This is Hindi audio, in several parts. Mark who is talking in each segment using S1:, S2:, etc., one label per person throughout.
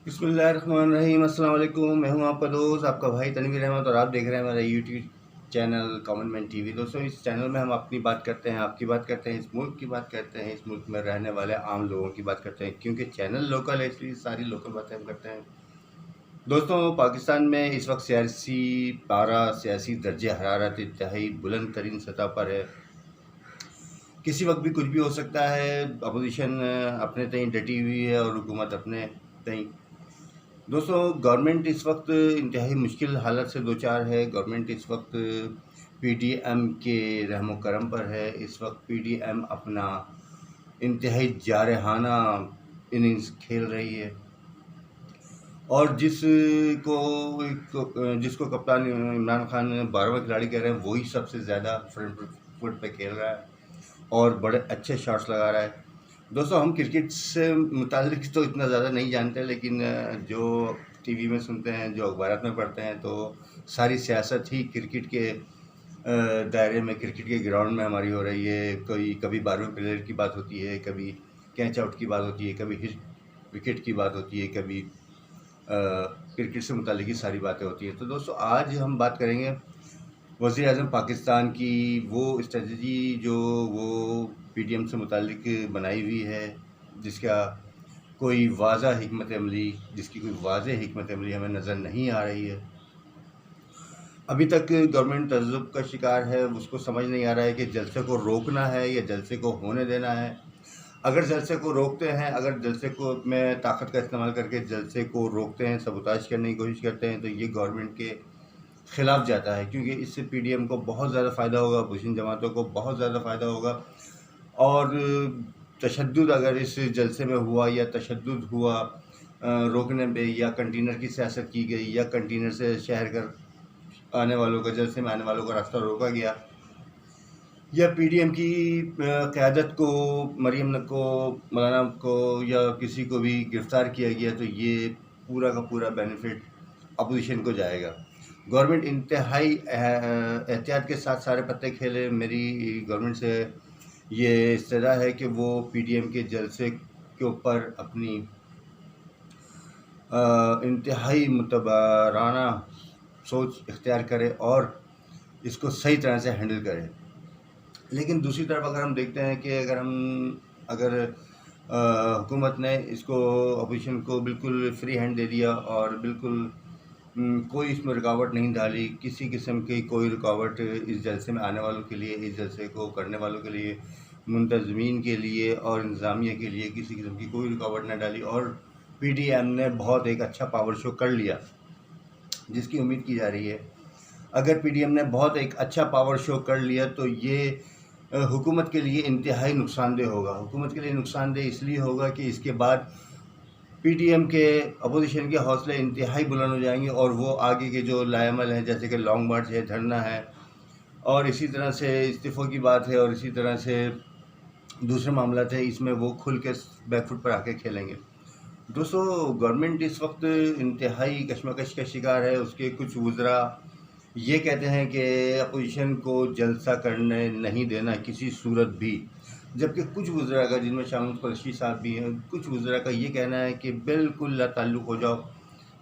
S1: बिस्मिल्लाहिर्रहमानिर्रहीम। अस्सलाम वालेकुम। मैं हूं आपका दोस्त, आपका भाई तनवीर अहमद और आप देख रहे हैं मेरा YouTube channel common man TV. दोस्तों, इस चैनल में हम अपनी बात करते हैं, आपकी बात करते हैं, इस मुल्क की बात करते हैं, इस मुल्क में रहने वाले आम लोगों की बात करते हैं, क्योंकि चैनल लोकल है इसलिए सारी लोकल बातें हम करते हैं। दोस्तों, पाकिस्तान में इस वक्त सियासी पारा, सियासी दर्जे हरारत इंतहाई बुलंद तरीन सतह पर है। किसी वक्त भी कुछ भी हो सकता है। अपोजिशन अपने तय डटी हुई है और हुकूमत अपने तय। दोस्तों, गवर्नमेंट इस वक्त इंतहाई मुश्किल हालत से दो चार है। गवर्नमेंट इस वक्त पीडीएम के रहमो करम पर है। इस वक्त पीडीएम अपना इंतहाई जारहाना इनिंग्स खेल रही है और जिसको कप्तान इमरान खान 12वां खिलाड़ी कह रहे हैं, वही सबसे ज़्यादा फ्रंट फुट पे खेल रहा है और बड़े अच्छे शॉट्स लगा रहा है। दोस्तों, हम क्रिकेट से मुताल्लिक़ तो इतना ज़्यादा नहीं जानते, लेकिन जो टीवी में सुनते हैं, जो अखबारात में पढ़ते हैं, तो सारी सियासत ही क्रिकेट के दायरे में, क्रिकेट के ग्राउंड में हमारी हो रही है। कभी 12वें प्लेयर की बात होती है, कभी कैच आउट की बात होती है, कभी हिट विकेट की बात होती है, कभी क्रिकेट से मुताल्लिक़ ही सारी बातें होती हैं। तो दोस्तों, आज हम बात करेंगे वज़ीर-ए-आज़म पाकिस्तान की वो स्ट्रेटजी जो वो पीडीएम से मुताल्लिक़ बनाई हुई है, जिसका कोई वाज़ह हिकमत अमली जिसकी कोई वाज़ह हिकमत अमली हमें नज़र नहीं आ रही है। अभी तक गवर्नमेंट तज़्ज़ुब का शिकार है, उसको समझ नहीं आ रहा है कि जलसे को रोकना है या जलसे को होने देना है। अगर जलसे को रोकते हैं, अगर जलसे को में ताकत का इस्तेमाल करके जलसे को रोकते हैं, सबूताज करने की कोशिश करते हैं, तो ये गवर्नमेंट के खिलाफ जाता है, क्योंकि इससे पीडीएम को बहुत ज़्यादा फ़ायदा होगा, अपोजिशन जमातों को बहुत ज़्यादा फ़ायदा होगा। और तशद्दुद अगर इस जलसे में हुआ या तशद्दुद हुआ रोकने में, या कंटेनर की सियासत की गई, या कंटेनर से शहर कर आने वालों का, जलसे में आने वालों का रास्ता रोका गया, या पीडीएम की क़यादत को, मरियम नक को, मौलाना को या किसी को भी गिरफ़्तार किया गया, तो ये पूरा का पूरा बेनिफिट अपोजिशन को जाएगा। गवर्नमेंट इंतहाई एहतियात के साथ सारे पत्ते खेले। मेरी गवर्नमेंट से ये इस्तदा है कि वो पीडीएम के जलसे के ऊपर अपनी इंतहाई मुतबाराना सोच इख्तियार करे और इसको सही तरह से हैंडल करे। लेकिन दूसरी तरफ अगर हम देखते हैं कि अगर हुकूमत ने इसको, अपोजिशन को बिल्कुल फ्री हैंड दे दिया और बिल्कुल कोई इसमें रुकावट नहीं डाली, किसी किस्म की कोई रुकावट इस जलसे में आने वालों के लिए, इस जलसे को करने वालों के लिए, मुंतज़मीन के लिए और इंतज़ामिया के लिए किसी किस्म की कोई रुकावट न डाली, और पीडीएम ने बहुत एक अच्छा पावर शो कर लिया जिसकी उम्मीद की जा रही है। अगर पीडीएम ने बहुत एक अच्छा पावर शो कर लिया तो ये हुकूमत के लिए इंतहाई नुकसानदेह होगा। हुकूमत के लिए नुकसानदेह इसलिए होगा कि इसके बाद पीडीएम के, अपोजिशन के हौसले इंतहाई बुलंद हो जाएंगे और वो आगे के जो लाएमल हैं, जैसे कि लॉन्ग मार्च है, धरना है, और इसी तरह से इस्तीफ़ों की बात है, और इसी तरह से दूसरे मामला थे, इसमें वो खुल के बैकफुट पर आके खेलेंगे। दोस्तों, गवर्नमेंट इस वक्त इंतहाई कशमकश का शिकार है। उसके कुछ वज़रा ये कहते हैं कि अपोजिशन को जलसा करने नहीं देना किसी सूरत भी, जबकि कुछ वज़रा का, जिनमें शामिल कुरैशी साहब भी हैं, कुछ वज़रा का ये कहना है कि बिल्कुल लाताल्लुक़ हो जाओ,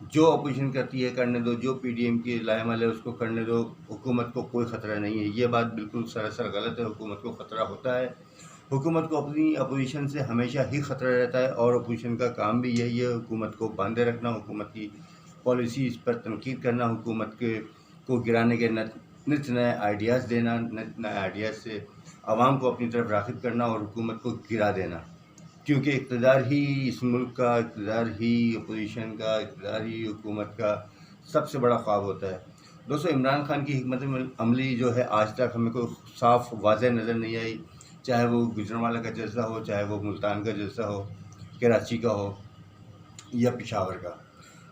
S1: जो अपोजिशन करती है करने दो, जो पीडीएम की लाएमल है उसको करने दो, हुकूमत को कोई ख़तरा नहीं है। ये बात बिल्कुल सरासर गलत है। हुकूमत को ख़तरा होता है। हुकूमत को अपनी अपोजिशन से हमेशा ही ख़तरा रहता है और अपोजिशन का काम भी यही है, हुकूमत को बांधे रखना, हुकूमत की पॉलिसीज़ पर तनकीद करना, हुकूमत को गिराने के नित नए आइडियाज़ देना, नित नए आइडियाज़ से आवाम को अपनी तरफ राग़िब करना और हुकूमत को गिरा देना, क्योंकि इक़्तिदार ही इस मुल्क का, इक़्तिदार ही अपोजिशन का, इक़्तिदार ही हुकूमत का सबसे बड़ा ख्वाब होता है। दोस्तों, इमरान खान की हिकमत अमली जो है, आज तक हमें कोई साफ़ वाज़ेह नज़र नहीं आई, चाहे वो गुजरांवाला का जलसा हो, चाहे वो मुल्तान का जलसा हो, कराची का हो या पेशावर का।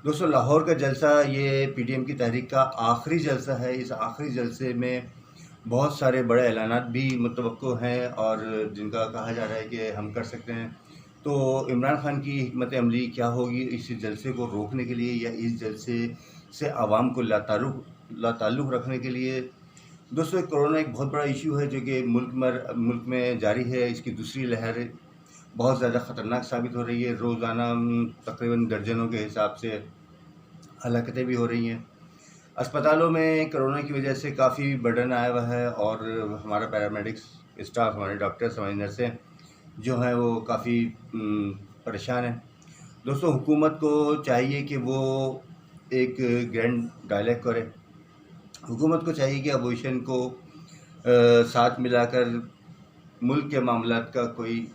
S1: दोस्तों, लाहौर का जलसा ये पीडीएम की तहरीक का आखिरी जलसा है। इस आखिरी जलसे में बहुत सारे बड़े ऐलानात भी मुतवक्को हैं और जिनका कहा जा रहा है कि हम कर सकते हैं। तो इमरान खान की हिकमत अमली क्या होगी इस जलसे को रोकने के लिए, या इस जलसे से आवाम को लाताल्लुक़ रखने के लिए। दोस्तों, कोरोना एक बहुत बड़ा इशू है जो कि मुल्क में जारी है। इसकी दूसरी लहर बहुत ज़्यादा ख़तरनाक साबित हो रही है। रोज़ाना तकरीबन दर्जनों के हिसाब से हलाकतें भी हो रही हैं। अस्पतालों में कोरोना की वजह से काफ़ी बर्डन आया हुआ है और हमारा पैरामेडिक्स स्टाफ, हमारे डॉक्टर्स, हमारी नर्सें जो हैं वो काफ़ी परेशान हैं। दोस्तों, हुकूमत को चाहिए कि वो एक ग्रैंड डायलॉग करे। हुकूमत को चाहिए कि अबॉर्शन को साथ मिलाकर मुल्क के मामलात का कोई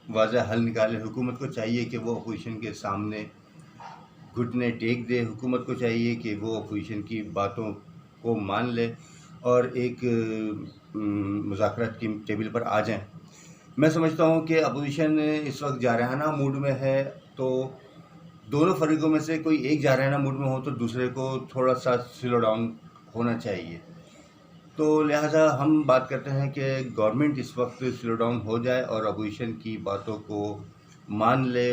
S1: वाज़ह हल निकाले। हुकूमत को चाहिए कि वो अपोजिशन के सामने घुटने टेक दे। हुकूमत को चाहिए कि वो अपोजिशन की बातों को मान ले और एक मुज़ाकरात की टेबल पर आ जाएं। मैं समझता हूँ कि अपोजिशन इस वक्त जारहाना मूड में है, तो दोनों फरीकों में से कोई एक जारहाना मूड में हो तो दूसरे को थोड़ा सा स्लो डाउन होना चाहिए। तो लिहाजा हम बात करते हैं कि गवर्नमेंट इस वक्त स्लो डाउन हो जाए और अपोजिशन की बातों को मान ले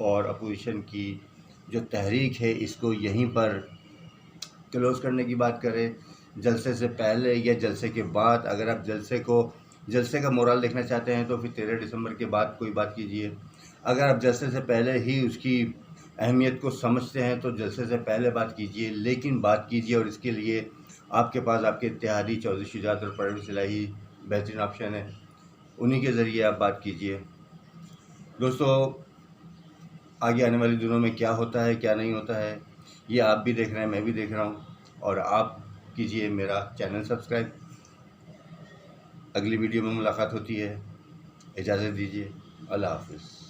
S1: और अपोजिशन की जो तहरीक है इसको यहीं पर क्लोज़ करने की बात करें। जलसे से पहले या जलसे के बाद, अगर आप जलसे का मोराल देखना चाहते हैं तो फिर 13 दिसंबर के बाद कोई बात कीजिए। अगर आप जलसे से पहले ही उसकी अहमियत को समझते हैं तो जलसे से पहले बात कीजिए, लेकिन बात कीजिए और इसके लिए आपके पास आपके इत्तेहादी चौधरी शुजात और परवेज़ इलाही बेहतरीन ऑप्शन है, उन्हीं के ज़रिए आप बात कीजिए। दोस्तों, आगे आने वाले दिनों में क्या होता है क्या नहीं होता है ये आप भी देख रहे हैं, मैं भी देख रहा हूँ, और आप कीजिए मेरा चैनल सब्सक्राइब। अगली वीडियो में मुलाकात होती है, इजाज़त दीजिए, अल्लाह हाफ़िज़।